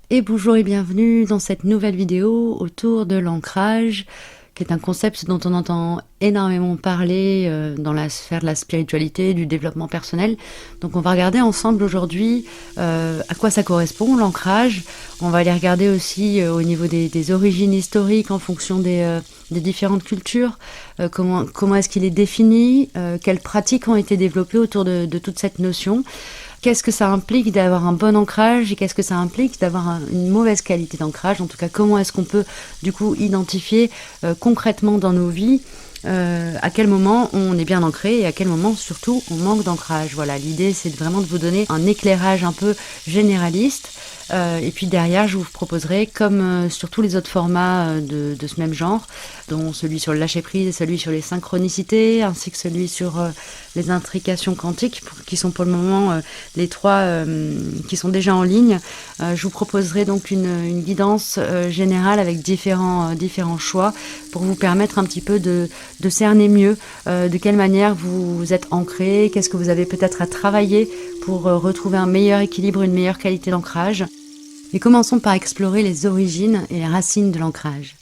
Et bonjour et bienvenue dans cette nouvelle vidéo autour de l'ancrage, qui est un concept dont on entend énormément parler dans la sphère de la spiritualité, du développement personnel. Donc on va regarder ensemble aujourd'hui à quoi ça correspond, l'ancrage. On va aller regarder aussi au niveau des origines historiques en fonction des différentes cultures, comment est-ce qu'il est défini, quelles pratiques ont été développées autour de toute cette notion. Qu'est-ce que ça implique d'avoir un bon ancrage et qu'est-ce que ça implique d'avoir une mauvaise qualité d'ancrage? En tout cas, comment est-ce qu'on peut du coup identifier concrètement dans nos vies à quel moment on est bien ancré et à quel moment surtout on manque d'ancrage. Voilà, l'idée c'est vraiment de vous donner un éclairage un peu généraliste. Et puis derrière, je vous proposerai, comme sur tous les autres formats de ce même genre, dont celui sur le lâcher-prise et celui sur les synchronicités, ainsi que celui sur les intrications quantiques, qui sont pour le moment les trois qui sont déjà en ligne. Je vous proposerai donc une guidance générale avec différents choix pour vous permettre un petit peu de cerner mieux de quelle manière vous êtes ancré, qu'est-ce que vous avez peut-être à travailler pour retrouver un meilleur équilibre, une meilleure qualité d'ancrage. Et commençons par explorer les origines et les racines de l'ancrage.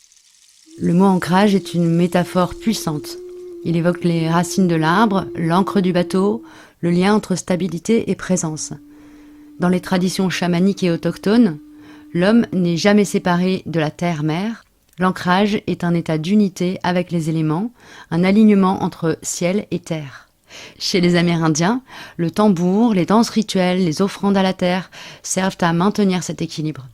Le mot ancrage est une métaphore puissante. Il évoque les racines de l'arbre, l'ancre du bateau, le lien entre stabilité et présence. Dans les traditions chamaniques et autochtones, l'homme n'est jamais séparé de la terre-mère. L'ancrage est un état d'unité avec les éléments, un alignement entre ciel et terre. Chez les Amérindiens, le tambour, les danses rituelles, les offrandes à la terre servent à maintenir cet équilibre.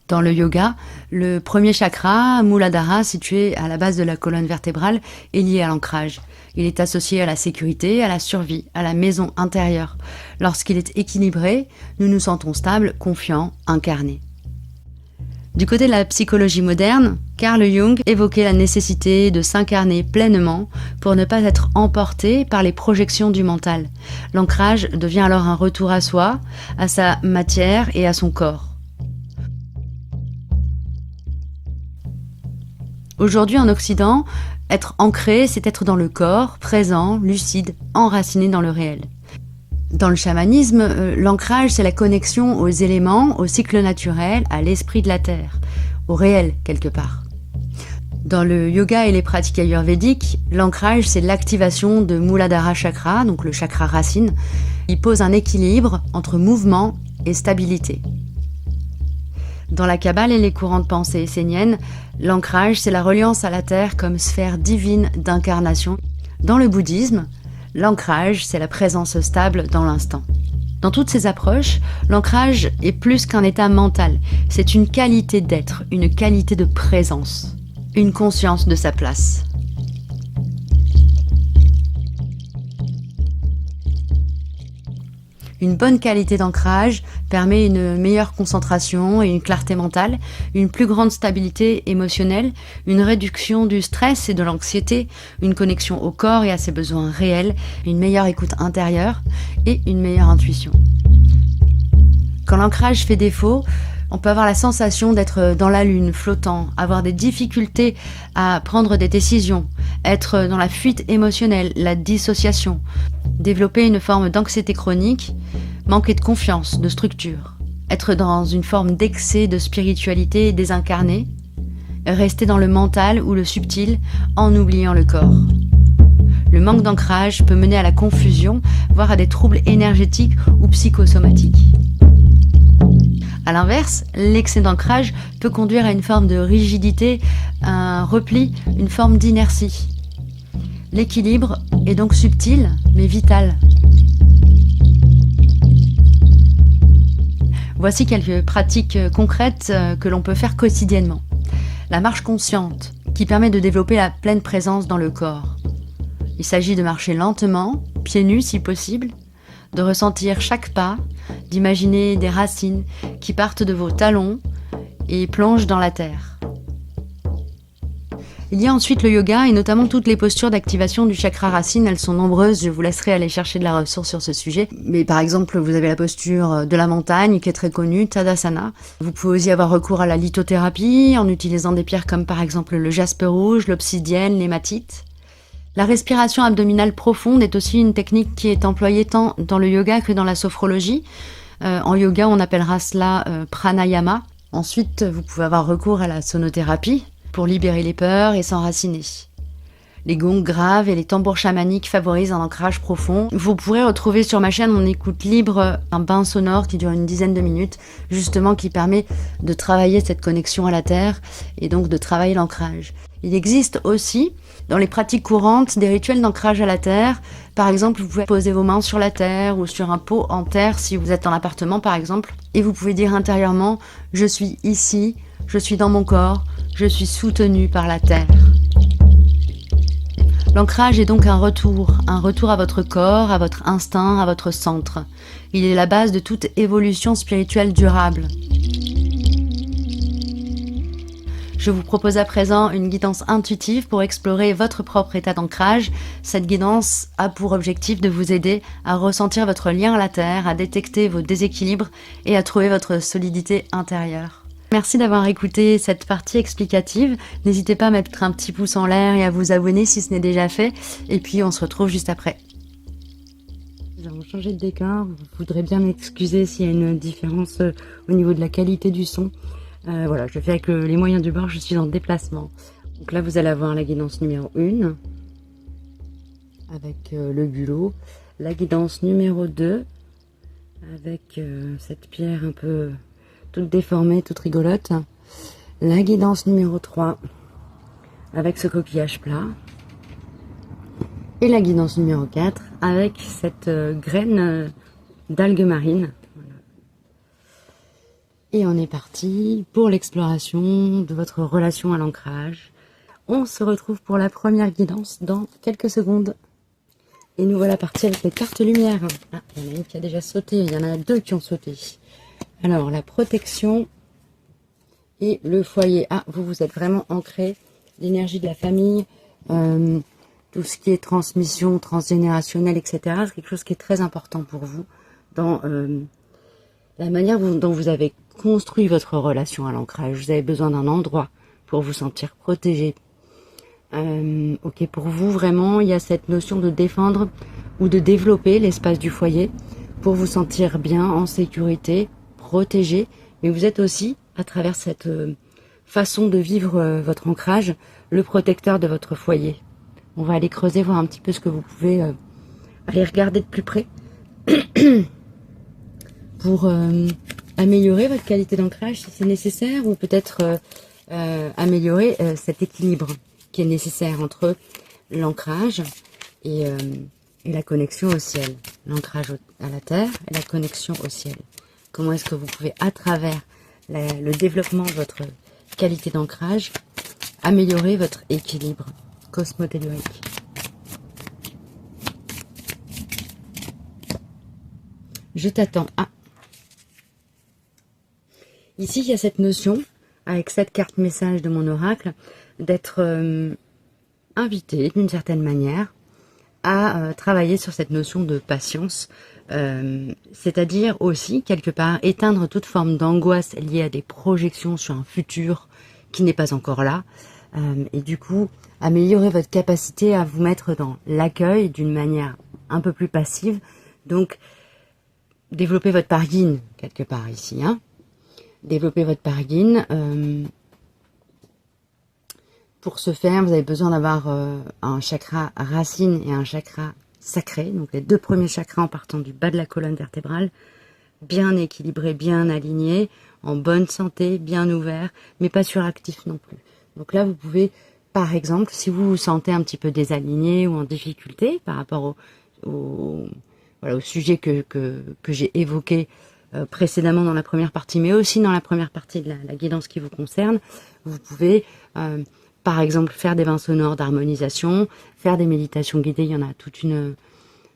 Dans le yoga, le premier chakra, Muladhara, situé à la base de la colonne vertébrale, est lié à l'ancrage. Il est associé à la sécurité, à la survie, à la maison intérieure. Lorsqu'il est équilibré, nous nous sentons stables, confiants, incarnés. Du côté de la psychologie moderne, Carl Jung évoquait la nécessité de s'incarner pleinement pour ne pas être emporté par les projections du mental. L'ancrage devient alors un retour à soi, à sa matière et à son corps. Aujourd'hui en Occident, être ancré, c'est être dans le corps, présent, lucide, enraciné dans le réel. Dans le chamanisme, l'ancrage, c'est la connexion aux éléments, au cycle naturel, à l'esprit de la terre, au réel quelque part. Dans le yoga et les pratiques ayurvédiques, l'ancrage, c'est l'activation de Muladhara Chakra, donc le chakra racine. Il pose un équilibre entre mouvement et stabilité. Dans la Kabbale et les courants de pensée esséniennes, l'ancrage, c'est la reliance à la terre comme sphère divine d'incarnation. Dans le bouddhisme, l'ancrage, c'est la présence stable dans l'instant. Dans toutes ces approches, l'ancrage est plus qu'un état mental. C'est une qualité d'être, une qualité de présence, une conscience de sa place. Une bonne qualité d'ancrage permet une meilleure concentration et une clarté mentale, une plus grande stabilité émotionnelle, une réduction du stress et de l'anxiété, une connexion au corps et à ses besoins réels, une meilleure écoute intérieure et une meilleure intuition. Quand l'ancrage fait défaut, on peut avoir la sensation d'être dans la lune, flottant, avoir des difficultés à prendre des décisions, être dans la fuite émotionnelle, la dissociation, développer une forme d'anxiété chronique, manquer de confiance, de structure, être dans une forme d'excès de spiritualité désincarnée, rester dans le mental ou le subtil en oubliant le corps. Le manque d'ancrage peut mener à la confusion, voire à des troubles énergétiques ou psychosomatiques. A l'inverse, l'excès d'ancrage peut conduire à une forme de rigidité, un repli, une forme d'inertie. L'équilibre est donc subtil, mais vital. Voici quelques pratiques concrètes que l'on peut faire quotidiennement. La marche consciente, qui permet de développer la pleine présence dans le corps. Il s'agit de marcher lentement, pieds nus si possible, de ressentir chaque pas, d'imaginer des racines qui partent de vos talons et plongent dans la terre. Il y a ensuite le yoga et notamment toutes les postures d'activation du chakra racine. Elles sont nombreuses, je vous laisserai aller chercher de la ressource sur ce sujet. Mais par exemple, vous avez la posture de la montagne qui est très connue, Tadasana. Vous pouvez aussi avoir recours à la lithothérapie en utilisant des pierres comme par exemple le jaspe rouge, l'obsidienne, l'hématite. La respiration abdominale profonde est aussi une technique qui est employée tant dans le yoga que dans la sophrologie. En yoga, on appellera cela pranayama. Ensuite, vous pouvez avoir recours à la sonothérapie pour libérer les peurs et s'enraciner. Les gongs graves et les tambours chamaniques favorisent un ancrage profond. Vous pourrez retrouver sur ma chaîne mon écoute libre, un bain sonore qui dure une dizaine de minutes, justement qui permet de travailler cette connexion à la terre et donc de travailler l'ancrage. Il existe aussi, dans les pratiques courantes, des rituels d'ancrage à la terre. Par exemple, vous pouvez poser vos mains sur la terre ou sur un pot en terre si vous êtes en appartement par exemple. Et vous pouvez dire intérieurement « Je suis ici, je suis dans mon corps, je suis soutenu par la terre ». L'ancrage est donc un retour à votre corps, à votre instinct, à votre centre. Il est la base de toute évolution spirituelle durable. Je vous propose à présent une guidance intuitive pour explorer votre propre état d'ancrage. Cette guidance a pour objectif de vous aider à ressentir votre lien à la terre, à détecter vos déséquilibres et à trouver votre solidité intérieure. Merci d'avoir écouté cette partie explicative. N'hésitez pas à mettre un petit pouce en l'air et à vous abonner si ce n'est déjà fait. Et puis on se retrouve juste après. Nous avons changé de décor. Vous voudrez bien m'excuser s'il y a une différence au niveau de la qualité du son. Voilà, je fais avec les moyens du bord, je suis en déplacement. Donc là, vous allez avoir la guidance numéro 1 avec le bulot. La guidance numéro 2 avec cette pierre un peu toute déformée, toute rigolote. La guidance numéro 3 avec ce coquillage plat. Et la guidance numéro 4 avec cette graine d'algue marine. Voilà. Et on est parti pour l'exploration de votre relation à l'ancrage. On se retrouve pour la première guidance dans quelques secondes. Et nous voilà partis avec les cartes lumière. Ah, il y en a une qui a déjà sauté, il y en a deux qui ont sauté. Alors, la protection et le foyer. Ah, vous êtes vraiment ancré. L'énergie de la famille, tout ce qui est transmission transgénérationnelle, etc. C'est quelque chose qui est très important pour vous dans la manière dont vous avez construit votre relation à l'ancrage. Vous avez besoin d'un endroit pour vous sentir protégé. Ok, pour vous, vraiment, il y a cette notion de défendre ou de développer l'espace du foyer pour vous sentir bien, en sécurité, protégé, mais vous êtes aussi, à travers cette façon de vivre votre ancrage, le protecteur de votre foyer. On va aller creuser, voir un petit peu ce que vous pouvez aller regarder de plus près pour améliorer votre qualité d'ancrage si c'est nécessaire, ou peut-être améliorer cet équilibre qui est nécessaire entre l'ancrage et la connexion au ciel. L'ancrage à la terre et la connexion au ciel. Comment est-ce que vous pouvez, à travers le développement de votre qualité d'ancrage, améliorer votre équilibre cosmotellurique. Je t'attends. Ah. Ici, il y a cette notion, avec cette carte message de mon oracle, d'être invité d'une certaine manière à travailler sur cette notion de patience, c'est-à-dire aussi, quelque part, éteindre toute forme d'angoisse liée à des projections sur un futur qui n'est pas encore là, et du coup, améliorer votre capacité à vous mettre dans l'accueil d'une manière un peu plus passive, donc développer votre pargin, quelque part ici, hein. Développer votre pargin. Pour ce faire, vous avez besoin d'avoir un chakra racine et un chakra sacré, donc les deux premiers chakras en partant du bas de la colonne vertébrale, bien équilibrés, bien alignés, en bonne santé, bien ouverts, mais pas suractifs non plus. Donc là, vous pouvez, par exemple, si vous vous sentez un petit peu désaligné ou en difficulté par rapport au sujet que j'ai évoqué précédemment dans la première partie, mais aussi dans la première partie de la guidance qui vous concerne, vous pouvez par exemple faire des bains sonores d'harmonisation, faire des méditations guidées. Il y en a toute une...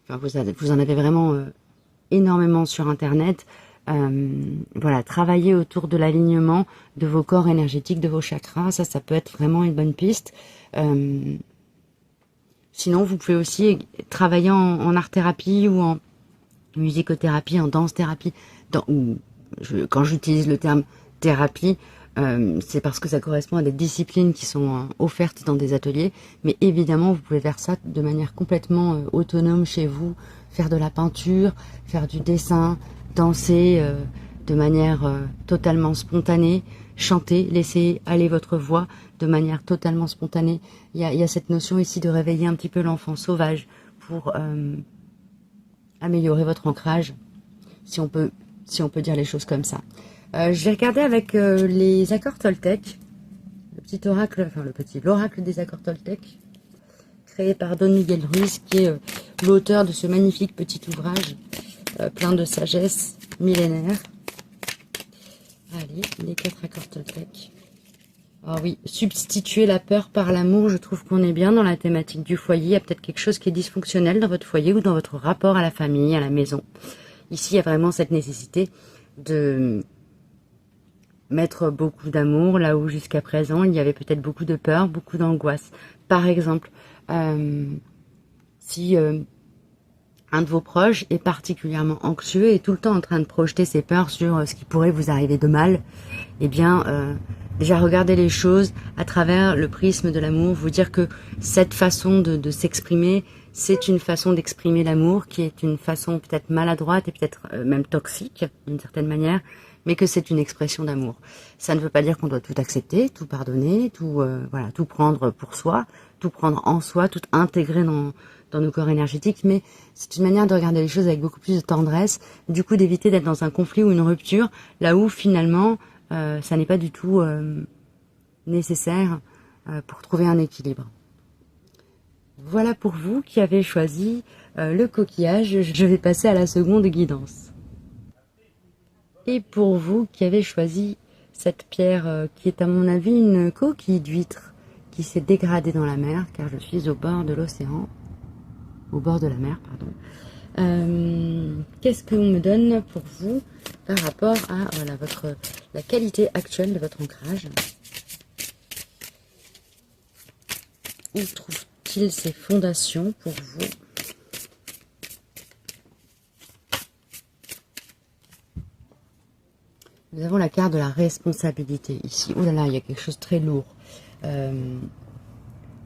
Enfin, vous en avez vraiment énormément sur Internet. Voilà, travailler autour de l'alignement de vos corps énergétiques, de vos chakras, ça peut être vraiment une bonne piste. Sinon, vous pouvez aussi travailler en art-thérapie ou en musicothérapie, en danse-thérapie. Quand j'utilise le terme thérapie, c'est parce que ça correspond à des disciplines qui sont offertes dans des ateliers, mais évidemment vous pouvez faire ça de manière complètement autonome chez vous, faire de la peinture, faire du dessin, danser de manière totalement spontanée, chanter, laisser aller votre voix de manière totalement spontanée. Il y a cette notion ici de réveiller un petit peu l'enfant sauvage pour améliorer votre ancrage, si on peut dire les choses comme ça. Je vais regarder avec les accords Toltec, l'oracle des accords Toltec, créé par Don Miguel Ruiz, qui est l'auteur de ce magnifique petit ouvrage plein de sagesse millénaire. Allez, les 4 accords Toltec. Ah oui, substituer la peur par l'amour, je trouve qu'on est bien dans la thématique du foyer. Il y a peut-être quelque chose qui est dysfonctionnel dans votre foyer ou dans votre rapport à la famille, à la maison. Ici, il y a vraiment cette nécessité de mettre beaucoup d'amour, là où jusqu'à présent, il y avait peut-être beaucoup de peur, beaucoup d'angoisse. Par exemple, si un de vos proches est particulièrement anxieux et tout le temps en train de projeter ses peurs sur ce qui pourrait vous arriver de mal, eh bien, déjà regardez les choses à travers le prisme de l'amour, vous dire que cette façon de s'exprimer, c'est une façon d'exprimer l'amour qui est une façon peut-être maladroite et peut-être même toxique d'une certaine manière, mais que c'est une expression d'amour. Ça ne veut pas dire qu'on doit tout accepter, tout pardonner, tout prendre pour soi, tout prendre en soi, tout intégrer dans nos corps énergétiques, mais c'est une manière de regarder les choses avec beaucoup plus de tendresse, du coup d'éviter d'être dans un conflit ou une rupture, là où finalement ça n'est pas du tout nécessaire pour trouver un équilibre. Voilà pour vous qui avez choisi le coquillage. Je vais passer à la seconde guidance. Et pour vous qui avez choisi cette pierre qui est à mon avis une coquille d'huître qui s'est dégradée dans la mer, car je suis au bord de l'océan, au bord de la mer, pardon. Qu'est-ce qu'on me donne pour vous par rapport à la qualité actuelle de votre ancrage? Où trouve-t-il ses fondations pour vous? Nous avons la carte de la responsabilité ici. Ouh là là, il y a quelque chose de très lourd.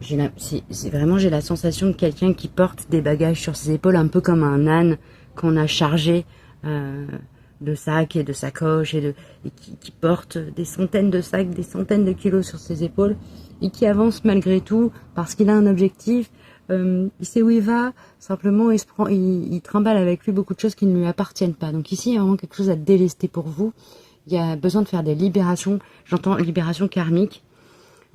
J'ai la sensation de quelqu'un qui porte des bagages sur ses épaules, un peu comme un âne qu'on a chargé de sacs et de sacoches et qui porte des centaines de sacs, des centaines de kilos sur ses épaules et qui avance malgré tout parce qu'il a un objectif. Il sait où il va, simplement il trimballe avec lui beaucoup de choses qui ne lui appartiennent pas. Donc ici, il y a vraiment quelque chose à délester pour vous. Il y a besoin de faire des libérations, j'entends libération karmique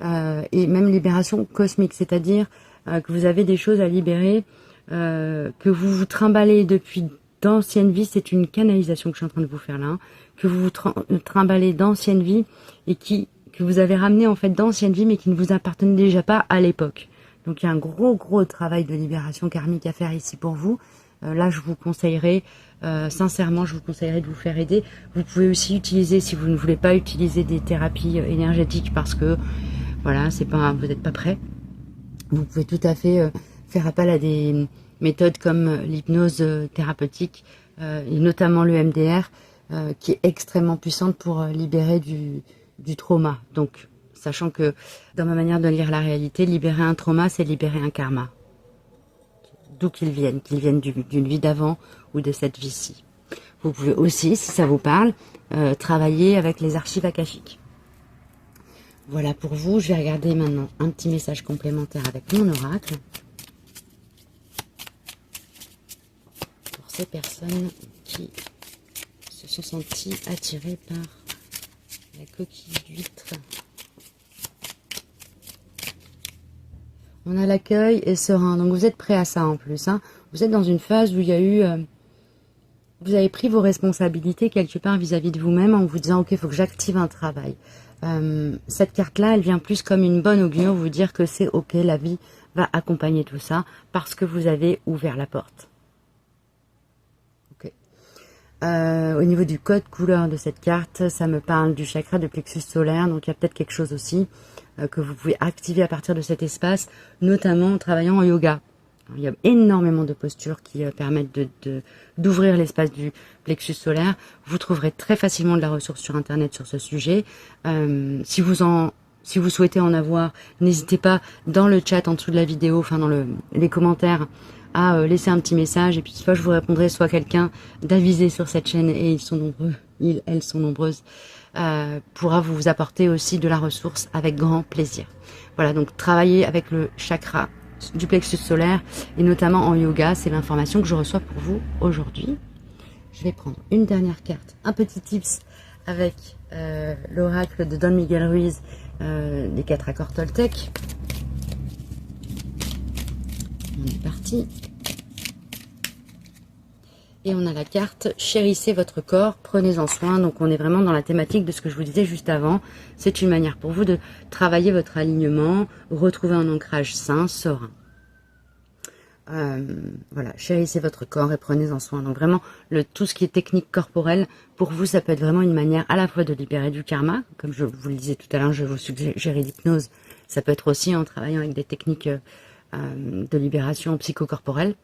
et même libération cosmique, c'est-à-dire que vous avez des choses à libérer, que vous vous trimballez depuis d'anciennes vies, c'est une canalisation que je suis en train de vous faire là, hein, que vous vous trimballez d'anciennes vies et que vous avez ramené en fait d'anciennes vies mais qui ne vous appartenaient déjà pas à l'époque. Donc il y a un gros travail de libération karmique à faire ici pour vous. Là, je vous conseillerais, sincèrement, je vous conseillerais de vous faire aider. Vous pouvez aussi utiliser, si vous ne voulez pas utiliser des thérapies énergétiques parce que, voilà, vous n'êtes pas prêt. Vous pouvez tout à fait faire appel à des méthodes comme l'hypnose thérapeutique et notamment le MDR qui est extrêmement puissante pour libérer du trauma. Donc, sachant que dans ma manière de lire la réalité, libérer un trauma, c'est libérer un karma. D'où qu'ils viennent d'une vie d'avant ou de cette vie-ci. Vous pouvez aussi, si ça vous parle, travailler avec les archives akashiques. Voilà pour vous. Je vais regarder maintenant un petit message complémentaire avec mon oracle. Pour ces personnes qui se sont senties attirées par la coquille d'huître. On a l'accueil et serein. Donc vous êtes prêt à ça en plus. Hein. Vous êtes dans une phase où il y a eu... vous avez pris vos responsabilités quelque part vis-à-vis de vous-même en vous disant « Ok, il faut que j'active un travail ». Cette carte-là, elle vient plus comme une bonne augure, vous dire que c'est ok, la vie va accompagner tout ça parce que vous avez ouvert la porte. Okay. Au niveau du code couleur de cette carte, ça me parle du chakra de plexus solaire, donc il y a peut-être quelque chose aussi que vous pouvez activer à partir de cet espace, notamment en travaillant en yoga. Il y a énormément de postures qui permettent d'ouvrir l'espace du plexus solaire. Vous trouverez très facilement de la ressource sur Internet sur ce sujet. Si vous souhaitez en avoir, n'hésitez pas dans le chat en dessous de la vidéo, enfin dans les commentaires, à laisser un petit message, et puis soit je vous répondrai, soit quelqu'un d'avisé sur cette chaîne, et ils sont nombreux, elles sont nombreuses, pourra vous apporter aussi de la ressource avec grand plaisir. Voilà, donc travailler avec le chakra du plexus solaire, et notamment en yoga, c'est l'information que je reçois pour vous aujourd'hui. Je vais prendre une dernière carte, un petit tips avec l'oracle de Don Miguel Ruiz, des 4 accords Toltec. On est parti. Et on a la carte « Chérissez votre corps, prenez-en soin ». Donc on est vraiment dans la thématique de ce que je vous disais juste avant. C'est une manière pour vous de travailler votre alignement, retrouver un ancrage sain, serein. Voilà, chérissez votre corps et prenez-en soin. Donc vraiment, tout ce qui est technique corporelle, pour vous, ça peut être vraiment une manière à la fois de libérer du karma. Comme je vous le disais tout à l'heure, je vais vous suggérer l'hypnose. Ça peut être aussi en travaillant avec des techniques de libération psychocorporelle.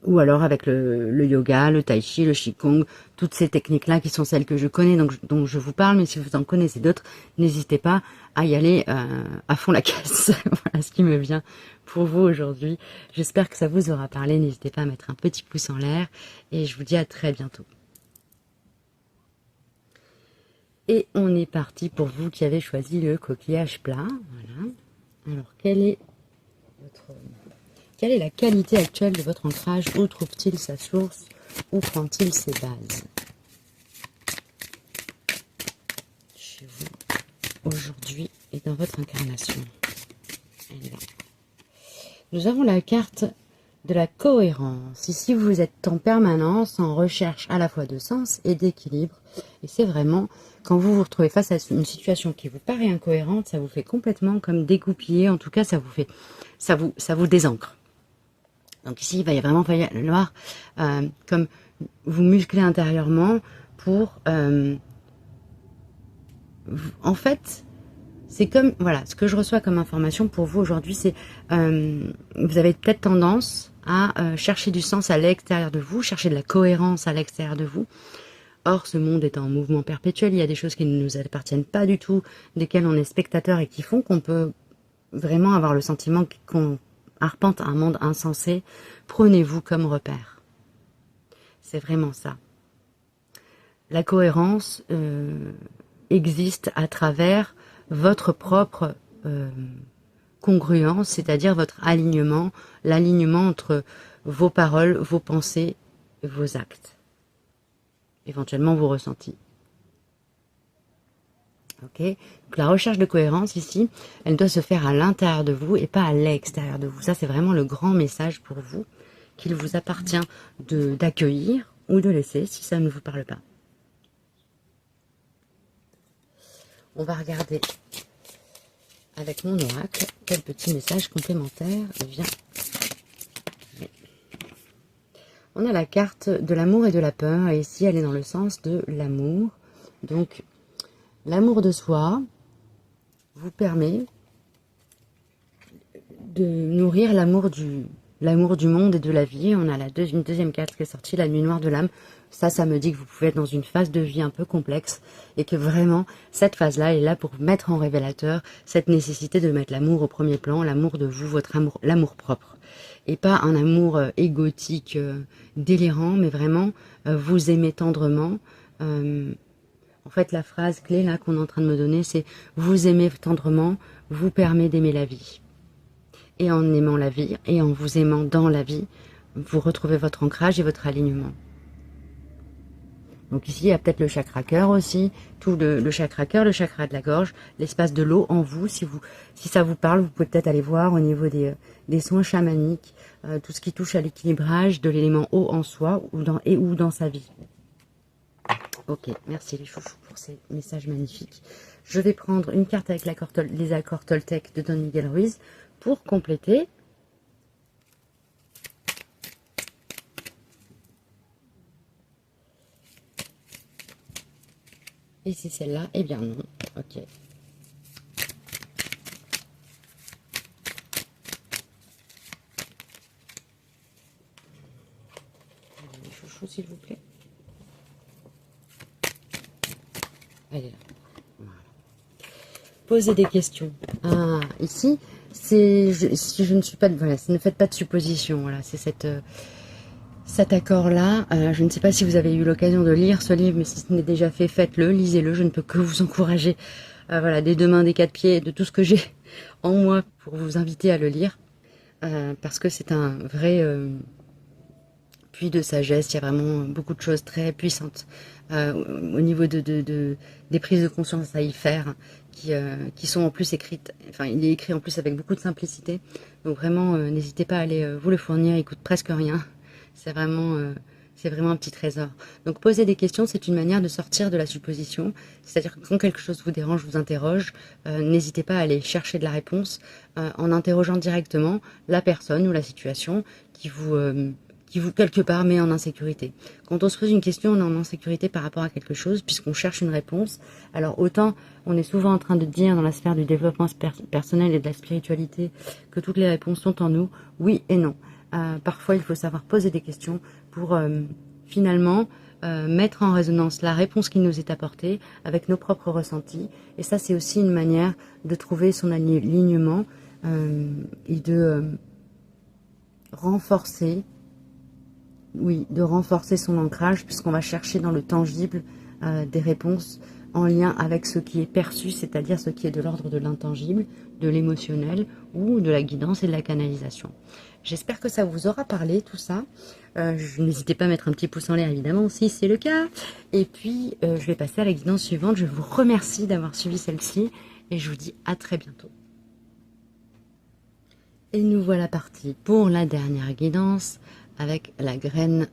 Ou alors avec le yoga, le tai chi, le qigong, toutes ces techniques-là qui sont celles que je connais, donc dont je vous parle, mais si vous en connaissez d'autres, n'hésitez pas à y aller à fond la caisse. Voilà ce qui me vient pour vous aujourd'hui. J'espère que ça vous aura parlé, n'hésitez pas à mettre un petit pouce en l'air, et je vous dis à très bientôt. Et on est parti pour vous qui avez choisi le coquillage plat. Voilà. Alors, quelle est la qualité actuelle de votre ancrage? Où trouve-t-il sa source? Où prend-il ses bases? Chez vous, aujourd'hui et dans votre incarnation. Elle est là. Nous avons la carte de la cohérence. Ici, vous êtes en permanence en recherche à la fois de sens et d'équilibre. Et c'est vraiment, quand vous vous retrouvez face à une situation qui vous paraît incohérente, ça vous fait complètement comme dégoupiller. En tout cas, ça vous désancre. Donc ici, il va vraiment falloir comme vous muscler intérieurement pour... en fait, c'est comme... Voilà, ce que je reçois comme information pour vous aujourd'hui, c'est... vous avez peut-être tendance à chercher du sens à l'extérieur de vous, chercher de la cohérence à l'extérieur de vous. Or, ce monde est en mouvement perpétuel. Il y a des choses qui ne nous appartiennent pas du tout, desquelles on est spectateur et qui font qu'on peut vraiment avoir le sentiment qu'on arpente un monde insensé. Prenez-vous comme repère. C'est vraiment ça. La cohérence existe à travers votre propre congruence, c'est-à-dire votre alignement, l'alignement entre vos paroles, vos pensées, vos actes, éventuellement vos ressentis. Ok. Donc la recherche de cohérence ici, elle doit se faire à l'intérieur de vous et pas à l'extérieur de vous. Ça, c'est vraiment le grand message pour vous qu'il vous appartient d'accueillir ou de laisser si ça ne vous parle pas. On va regarder avec mon oracle quel petit message complémentaire vient. On a la carte de l'amour et de la peur, et ici elle est dans le sens de l'amour. Donc l'amour de soi vous permet de nourrir l'amour du monde et de la vie. On a une deuxième carte qui est sortie, la nuit noire de l'âme. Ça me dit que vous pouvez être dans une phase de vie un peu complexe et que vraiment, cette phase-là est là pour mettre en révélateur cette nécessité de mettre l'amour au premier plan, l'amour de vous, votre amour, l'amour propre. Et pas un amour égotique, délirant, mais vraiment vous aimer tendrement. En fait, la phrase clé là qu'on est en train de me donner, c'est « vous aimer tendrement vous permet d'aimer la vie ». Et en aimant la vie, et en vous aimant dans la vie, vous retrouvez votre ancrage et votre alignement. Donc ici, il y a peut-être le chakra cœur aussi, tout le chakra cœur, le chakra de la gorge, l'espace de l'eau en vous. Si ça vous parle, vous pouvez peut-être aller voir au niveau des soins chamaniques, tout ce qui touche à l'équilibrage de l'élément eau en soi ou dans sa vie. Ok, merci les chouchous pour ces messages magnifiques. Je vais prendre une carte avec les accords Toltec de Don Miguel Ruiz pour compléter. Et c'est celle-là? Eh bien non. Ok. Les chouchous, s'il vous plaît. Elle est là. Voilà. Posez des questions. Ah, ici, Si je ne suis pas... Voilà, ne faites pas de suppositions. Voilà, c'est cet accord-là. Je ne sais pas si vous avez eu l'occasion de lire ce livre, mais si ce n'est déjà fait, faites-le, lisez-le. Je ne peux que vous encourager, voilà, des deux mains, des quatre pieds, de tout ce que j'ai en moi pour vous inviter à le lire. Parce que c'est un vrai puits de sagesse. Il y a vraiment beaucoup de choses très puissantes au niveau des prises de conscience à y faire, qui sont en plus écrites. Enfin, il est écrit en plus avec beaucoup de simplicité. Donc vraiment, n'hésitez pas à aller vous le fournir. Il coûte presque rien. C'est vraiment un petit trésor. Donc poser des questions, c'est une manière de sortir de la supposition. C'est-à-dire que quand quelque chose vous dérange, vous interroge, n'hésitez pas à aller chercher de la réponse en interrogeant directement la personne ou la situation qui vous quelque part met en insécurité. Quand on se pose une question, on est en insécurité par rapport à quelque chose, puisqu'on cherche une réponse. Alors autant on est souvent en train de dire dans la sphère du développement personnel et de la spiritualité que toutes les réponses sont en nous, oui et non. Parfois il faut savoir poser des questions pour finalement mettre en résonance la réponse qui nous est apportée avec nos propres ressentis. Et ça, c'est aussi une manière de trouver son alignement et de renforcer son ancrage, puisqu'on va chercher dans le tangible des réponses en lien avec ce qui est perçu, c'est-à-dire ce qui est de l'ordre de l'intangible, de l'émotionnel ou de la guidance et de la canalisation. J'espère que ça vous aura parlé, tout ça. N'hésitez pas à mettre un petit pouce en l'air, évidemment, si c'est le cas. Et puis, je vais passer à la guidance suivante. Je vous remercie d'avoir suivi celle-ci et je vous dis à très bientôt. Et nous voilà partis pour la dernière guidance avec la graine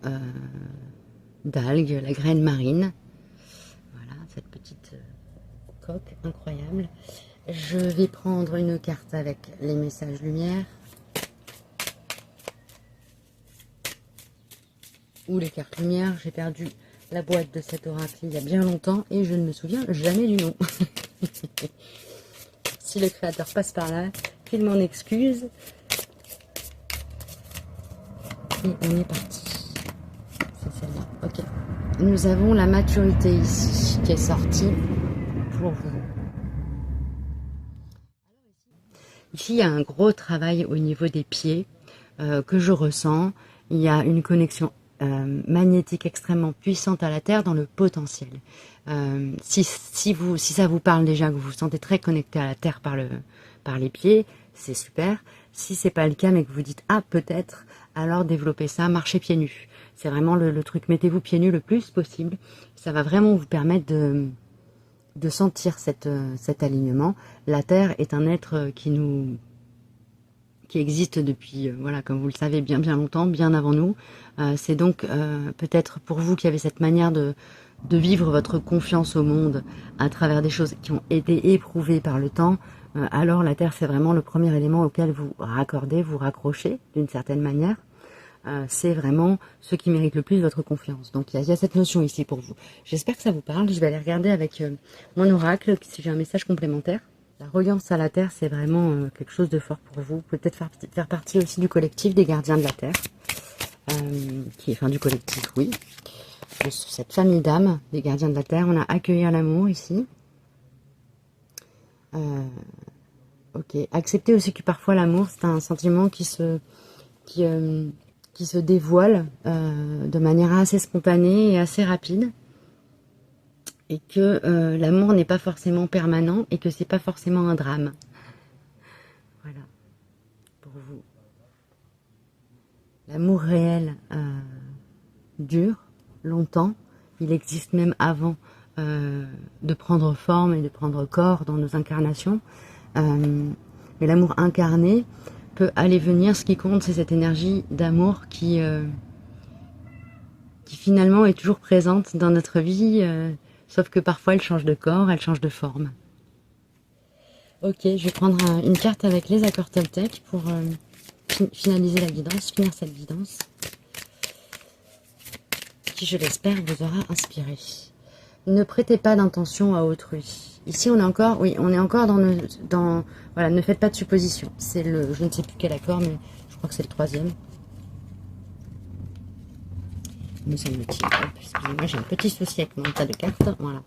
d'algue, la graine marine. Voilà, cette petite coque incroyable. Je vais prendre une carte avec les messages lumière. Ou les cartes lumière. J'ai perdu la boîte de cet oracle il y a bien longtemps et je ne me souviens jamais du nom. Si le créateur passe par là, qu'il m'en excuse. Et on est parti. C'est celle-là. Ok. Nous avons la maturité ici qui est sortie pour vous. Ici, il y a un gros travail au niveau des pieds que je ressens. Il y a une connexion magnétique extrêmement puissante à la Terre dans le potentiel. Si ça vous parle déjà, que vous vous sentez très connecté à la Terre par les pieds, c'est super. Si c'est pas le cas, mais que vous dites « Ah, peut-être », alors développez ça, marchez pieds nus. C'est vraiment le truc, mettez-vous pieds nus le plus possible. Ça va vraiment vous permettre de sentir cet alignement. La Terre est un être qui existe depuis, voilà, comme vous le savez, bien longtemps, bien avant nous. C'est donc peut-être pour vous qui avez cette manière de vivre votre confiance au monde à travers des choses qui ont été éprouvées par le temps, alors la Terre, c'est vraiment le premier élément auquel vous raccordez, vous raccrochez d'une certaine manière. C'est vraiment ce qui mérite le plus votre confiance. Donc il y a cette notion ici pour vous. J'espère que ça vous parle. Je vais aller regarder avec mon oracle si j'ai un message complémentaire. La reliance à la Terre, c'est vraiment quelque chose de fort pour vous. Vous pouvez peut-être faire partie aussi du collectif des gardiens de la Terre. Du collectif, oui. De cette famille d'âmes, des gardiens de la Terre. On a accueillir l'amour ici. Ok. Accepter aussi que parfois l'amour, c'est un sentiment qui se dévoile de manière assez spontanée et assez rapide. Et que l'amour n'est pas forcément permanent et que c'est pas forcément un drame. Voilà, pour vous. L'amour réel dure longtemps. Il existe même avant de prendre forme et de prendre corps dans nos incarnations. Mais l'amour incarné peut aller venir. Ce qui compte, c'est cette énergie d'amour qui finalement est toujours présente dans notre vie. Sauf que parfois, elle change de corps, elle change de forme. Ok, je vais prendre une carte avec les accords Toltec pour finaliser la guidance, finir cette guidance. Qui, je l'espère, vous aura inspiré. Ne prêtez pas d'intention à autrui. Ici, on est encore, voilà, ne faites pas de suppositions. C'est je ne sais plus quel accord, mais je crois que c'est le 3e. Me semble-t-il. Excusez-moi, j'ai un petit souci avec mon tas de cartes. Voilà.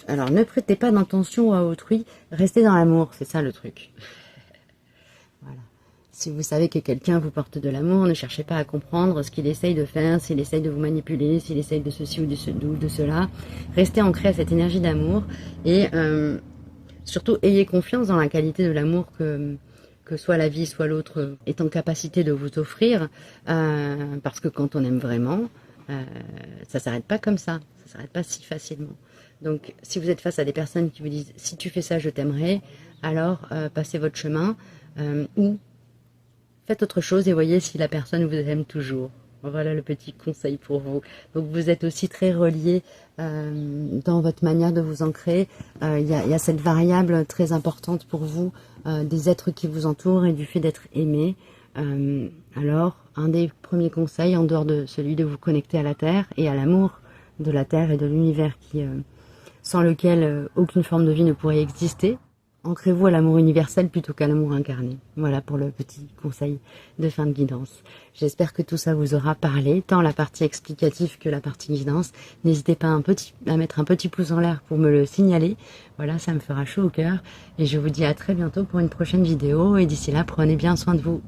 Alors, ne prêtez pas d'intention à autrui. Restez dans l'amour, c'est ça le truc. Si vous savez que quelqu'un vous porte de l'amour, ne cherchez pas à comprendre ce qu'il essaye de faire, s'il essaye de vous manipuler, s'il essaye de ceci ou de cela. Restez ancré à cette énergie d'amour et surtout ayez confiance dans la qualité de l'amour que soit la vie, soit l'autre est en capacité de vous offrir. Parce que quand on aime vraiment, ça s'arrête pas comme ça s'arrête pas si facilement. Donc si vous êtes face à des personnes qui vous disent « si tu fais ça, je t'aimerai », alors passez votre chemin ou faites autre chose et voyez si la personne vous aime toujours. Voilà le petit conseil pour vous. Donc vous êtes aussi très relié dans votre manière de vous ancrer. Il y a cette variable très importante pour vous des êtres qui vous entourent et du fait d'être aimé. Alors, un des premiers conseils, en dehors de celui de vous connecter à la Terre et à l'amour de la Terre et de l'univers sans lequel aucune forme de vie ne pourrait exister, ancrez-vous à l'amour universel plutôt qu'à l'amour incarné. Voilà pour le petit conseil de fin de guidance. J'espère que tout ça vous aura parlé, tant la partie explicative que la partie guidance. N'hésitez pas à mettre un petit pouce en l'air pour me le signaler. Voilà, ça me fera chaud au cœur. Et je vous dis à très bientôt pour une prochaine vidéo. Et d'ici là, prenez bien soin de vous.